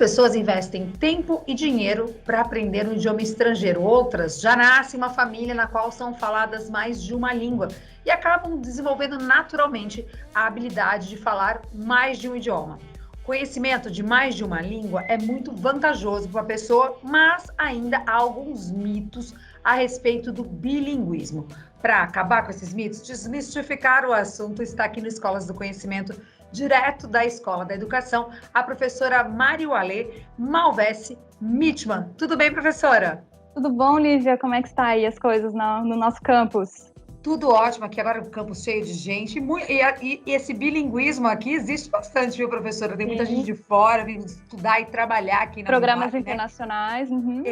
pessoas investem tempo e dinheiro para aprender um idioma estrangeiro. Outras já nascem em uma família na qual são faladas mais de uma língua e acabam desenvolvendo naturalmente a habilidade de falar mais de um idioma. Conhecimento de mais de uma língua é muito vantajoso para uma pessoa, mas ainda há alguns mitos a respeito do bilinguismo. Para acabar com esses mitos, desmistificar o assunto, está aqui no Escolas do Conhecimento, direto da Escola da Educação, a professora Mariualê Malvesi Mitman. Tudo bem, professora? Tudo bom, Lívia? Como é que está aí as coisas no nosso campus? Tudo ótimo aqui, agora o campus cheio de gente. E esse bilinguismo aqui existe bastante, viu, professora? Tem muita gente de fora vindo estudar e trabalhar aqui na Programas Unidade, internacionais. né? Uhum.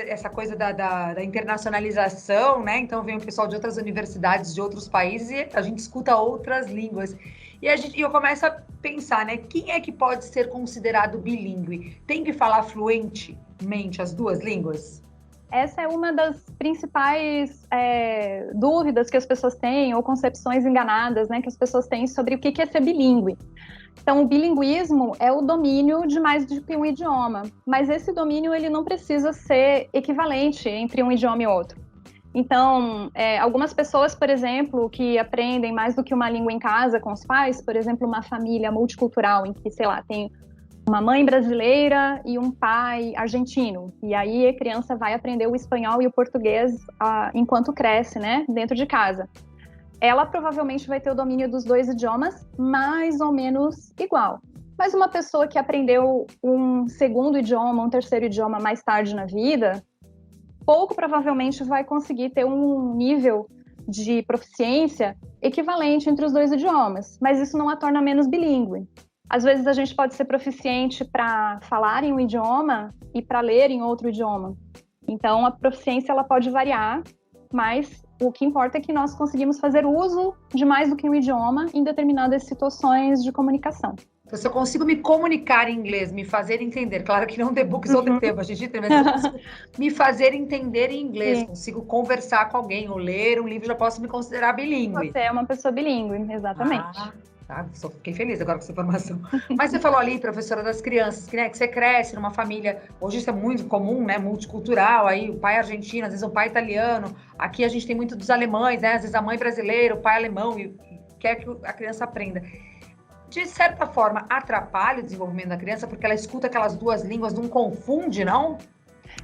Essa coisa da internacionalização, né? Então vem o pessoal de outras universidades, de outros países, e a gente escuta outras línguas. E eu começo a pensar, né? Quem é que pode ser considerado bilíngue? Tem que falar fluentemente as duas línguas? Essa é uma das principais dúvidas que as pessoas têm, ou concepções enganadas, né, que as pessoas têm sobre o que é ser bilíngue. Então, o bilinguismo é o domínio de mais do que um idioma, mas esse domínio ele não precisa ser equivalente entre um idioma e outro. Então, algumas pessoas, por exemplo, que aprendem mais do que uma língua em casa com os pais, por exemplo, uma família multicultural em que, sei lá, tem uma mãe brasileira e um pai argentino. E aí a criança vai aprender o espanhol e o português enquanto cresce, né, dentro de casa. Ela provavelmente vai ter o domínio dos dois idiomas mais ou menos igual. Mas uma pessoa que aprendeu um segundo idioma, um terceiro idioma mais tarde na vida, pouco provavelmente vai conseguir ter um nível de proficiência equivalente entre os dois idiomas. Mas isso não a torna menos bilíngue. Às vezes a gente pode ser proficiente para falar em um idioma e para ler em outro idioma. Então a proficiência ela pode variar, mas o que importa é que nós conseguimos fazer uso de mais do que um idioma em determinadas situações de comunicação. Então, se eu consigo me comunicar em inglês, me fazer entender, claro que não The Books ou The Table, a gente mas eu consigo me fazer entender em inglês, sim, consigo conversar com alguém ou ler um livro, já posso me considerar bilíngue. Você é uma pessoa bilíngue, exatamente. Tá, fiquei feliz agora com essa informação. Mas você falou ali, professora, das crianças, que, né, que você cresce numa família, hoje isso é muito comum, né, multicultural, aí o pai argentino, às vezes o pai italiano, aqui a gente tem muito dos alemães, né, às vezes a mãe brasileira, o pai alemão, e quer que a criança aprenda. De certa forma, atrapalha o desenvolvimento da criança, porque ela escuta aquelas duas línguas, não confunde, não?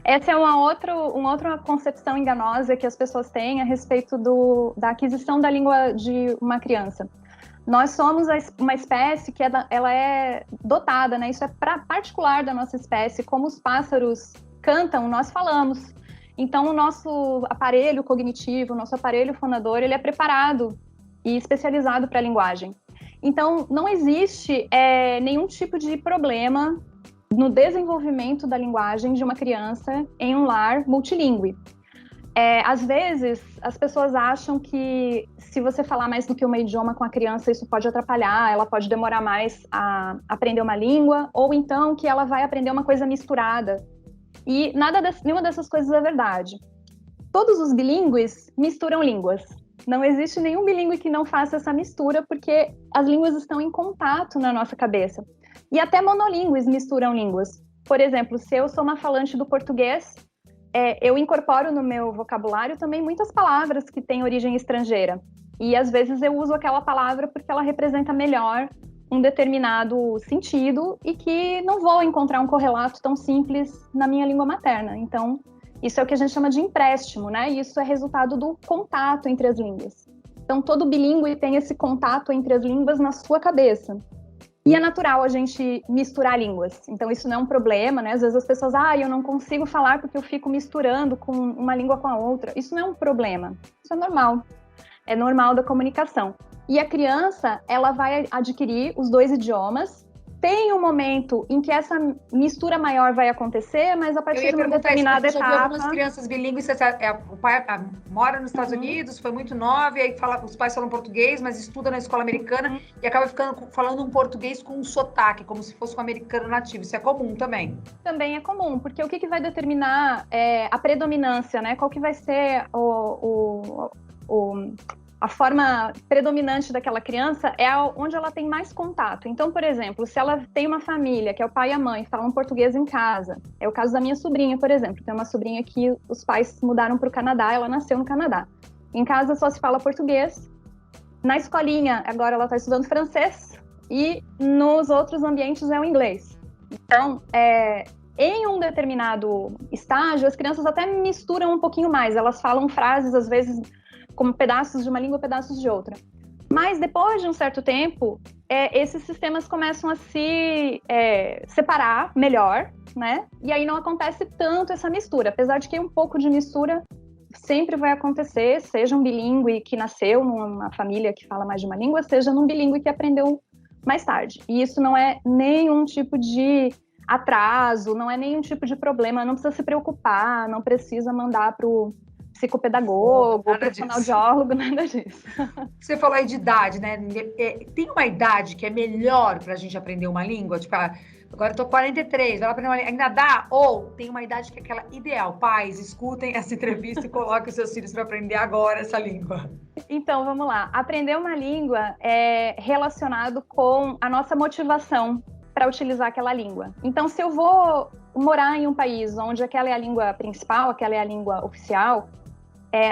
Essa é uma outra concepção enganosa que as pessoas têm a respeito da aquisição da língua de uma criança. Nós somos uma espécie que ela é dotada, né? Isso é particular da nossa espécie. Como os pássaros cantam, nós falamos. Então, o nosso aparelho cognitivo, o nosso aparelho fonador, ele é preparado e especializado para a linguagem. Então, não existe nenhum tipo de problema no desenvolvimento da linguagem de uma criança em um lar multilingüe. Às vezes, as pessoas acham que se você falar mais do que um idioma com a criança, isso pode atrapalhar, ela pode demorar mais a aprender uma língua, ou então que ela vai aprender uma coisa misturada. E nenhuma dessas coisas é verdade. Todos os bilíngues misturam línguas. Não existe nenhum bilíngue que não faça essa mistura, porque as línguas estão em contato na nossa cabeça. E até monolíngues misturam línguas. Por exemplo, se eu sou uma falante do português, eu incorporo no meu vocabulário também muitas palavras que têm origem estrangeira. E às vezes eu uso aquela palavra porque ela representa melhor um determinado sentido e que não vou encontrar um correlato tão simples na minha língua materna. Então, isso é o que a gente chama de empréstimo, né? E isso é resultado do contato entre as línguas. Então, todo bilíngue tem esse contato entre as línguas na sua cabeça. E é natural a gente misturar línguas. Então, isso não é um problema, né? Às vezes as pessoas, eu não consigo falar porque eu fico misturando com uma língua com a outra. Isso não é um problema. Isso é normal. É normal da comunicação. E a criança, ela vai adquirir os dois idiomas. Tem um momento em que essa mistura maior vai acontecer, mas a partir de uma determinada etapa... Eu já vi algumas crianças bilíngues, o pai mora nos Estados Unidos, foi muito nova, e aí os pais falam português, mas estuda na escola americana e acaba falando um português com um sotaque, como se fosse um americano nativo. Isso é comum também? Também é comum, porque o que vai determinar a predominância, né? Qual que vai ser a forma predominante daquela criança é onde ela tem mais contato. Então, por exemplo, se ela tem uma família, que é o pai e a mãe, falam português em casa, é o caso da minha sobrinha, por exemplo. Tem uma sobrinha que os pais mudaram para o Canadá, ela nasceu no Canadá. Em casa só se fala português. Na escolinha, agora ela está estudando francês, e nos outros ambientes é o inglês. Então, em um determinado estágio, as crianças até misturam um pouquinho mais. Elas falam frases, às vezes, como pedaços de uma língua, pedaços de outra. Mas depois de um certo tempo, esses sistemas começam a se separar melhor, né? E aí não acontece tanto essa mistura. Apesar de que um pouco de mistura sempre vai acontecer, seja um bilíngue que nasceu numa família que fala mais de uma língua, seja num bilíngue que aprendeu mais tarde. E isso não é nenhum tipo de atraso, não é nenhum tipo de problema, não precisa se preocupar, não precisa mandar para o psicopedagogo, para o fonoaudiólogo, nada disso. Você falou aí de idade, né? Tem uma idade que é melhor para a gente aprender uma língua? Tipo, agora eu tô 43, vai aprender uma língua, ainda dá? Ou tem uma idade que é aquela ideal? Pais, escutem essa entrevista e coloquem os seus filhos para aprender agora essa língua. Então, vamos lá. Aprender uma língua é relacionado com a nossa motivação para utilizar aquela língua. Então, se eu vou morar em um país onde aquela é a língua principal, aquela é a língua oficial,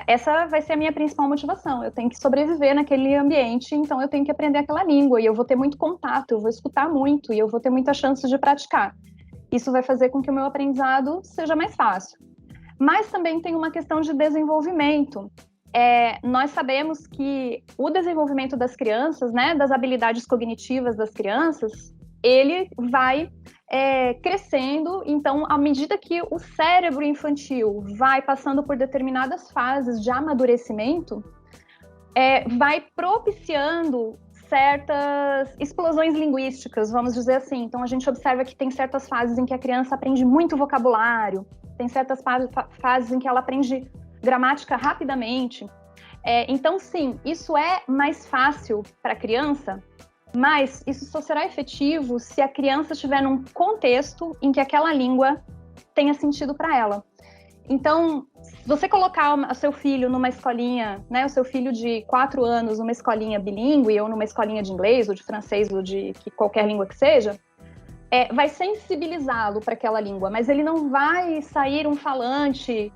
essa vai ser a minha principal motivação. Eu tenho que sobreviver naquele ambiente, então eu tenho que aprender aquela língua, e eu vou ter muito contato, eu vou escutar muito, e eu vou ter muita chance de praticar. Isso vai fazer com que o meu aprendizado seja mais fácil. Mas também tem uma questão de desenvolvimento. Nós sabemos que o desenvolvimento das crianças, né, das habilidades cognitivas das crianças, ele vai crescendo. Então, à medida que o cérebro infantil vai passando por determinadas fases de amadurecimento, vai propiciando certas explosões linguísticas, vamos dizer assim. Então, a gente observa que tem certas fases em que a criança aprende muito vocabulário, tem certas fases em que ela aprende gramática rapidamente. Então, sim, isso é mais fácil para a criança, mas isso só será efetivo se a criança estiver num contexto em que aquela língua tenha sentido para ela. Então, se você colocar o seu filho numa escolinha, né, o seu filho de 4 anos numa escolinha bilíngue, ou numa escolinha de inglês, ou de francês, ou de qualquer língua que seja, vai sensibilizá-lo para aquela língua, mas ele não vai sair um falante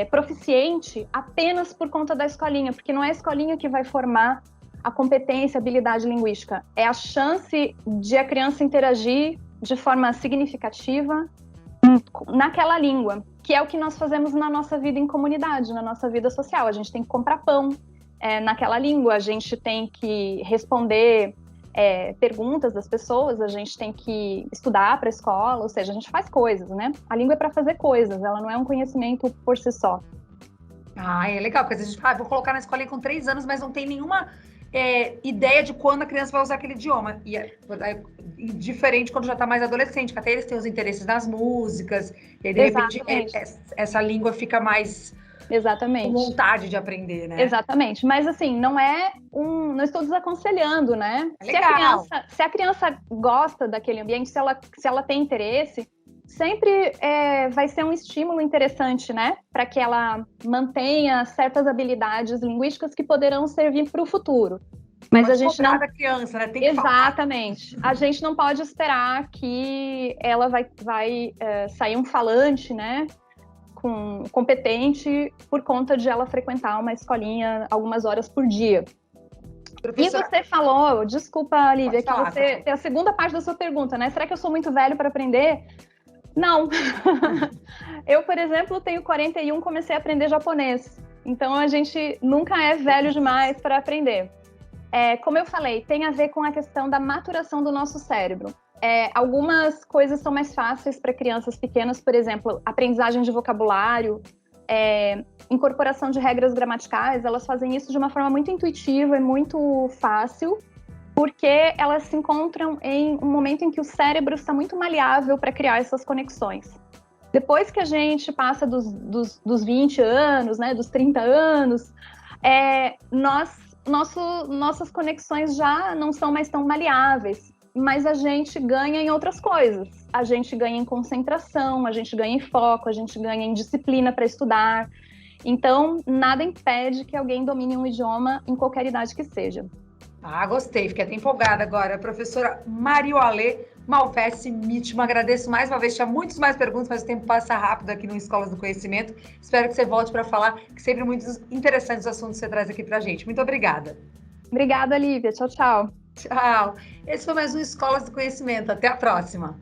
proficiente apenas por conta da escolinha, porque não é a escolinha que vai formar a competência, a habilidade linguística. É a chance de a criança interagir de forma significativa naquela língua, que é o que nós fazemos na nossa vida em comunidade, na nossa vida social. A gente tem que comprar pão naquela língua, a gente tem que responder perguntas das pessoas, a gente tem que estudar para a escola, ou seja, a gente faz coisas, né? A língua é para fazer coisas, ela não é um conhecimento por si só. É legal, porque a gente fala, vou colocar na escolinha com 3 anos, mas não tem nenhuma ideia de quando a criança vai usar aquele idioma. E diferente quando já está mais adolescente, que até eles têm os interesses nas músicas, e aí, de repente, essa língua fica mais com vontade de aprender, né? Exatamente, mas assim, não estou desaconselhando, né? Se a criança gosta daquele ambiente, se ela tem interesse, sempre vai ser um estímulo interessante, né? Para que ela mantenha certas habilidades linguísticas que poderão servir para o futuro. Mas a gente não... da criança, né? Tem que Exatamente. A gente não pode esperar que ela vai sair um falante, né? Competente por conta de ela frequentar uma escolinha algumas horas por dia. Professora... E você falou, desculpa, Lívia, que você tem a segunda parte da sua pergunta, né? Será que eu sou muito velho para aprender? Não. Eu, por exemplo, tenho 41, comecei a aprender japonês. Então, a gente nunca é velho demais para aprender. Como eu falei, tem a ver com a questão da maturação do nosso cérebro. Algumas coisas são mais fáceis para crianças pequenas, por exemplo, aprendizagem de vocabulário, incorporação de regras gramaticais, elas fazem isso de uma forma muito intuitiva e muito fácil, porque elas se encontram em um momento em que o cérebro está muito maleável para criar essas conexões. Depois que a gente passa dos 20 anos, né, dos 30 anos, nossas conexões já não são mais tão maleáveis, mas a gente ganha em outras coisas. A gente ganha em concentração, a gente ganha em foco, a gente ganha em disciplina para estudar. Então, nada impede que alguém domine um idioma em qualquer idade que seja. Ah, gostei, fiquei até empolgada agora. Professora Marioalê Malfesse Mitchum, agradeço mais uma vez, tinha muitas mais perguntas, mas o tempo passa rápido aqui no Escolas do Conhecimento. Espero que você volte para falar, que sempre muitos interessantes assuntos você traz aqui para a gente. Muito obrigada. Obrigada, Lívia. Tchau, tchau. Tchau. Esse foi mais um Escolas do Conhecimento. Até a próxima.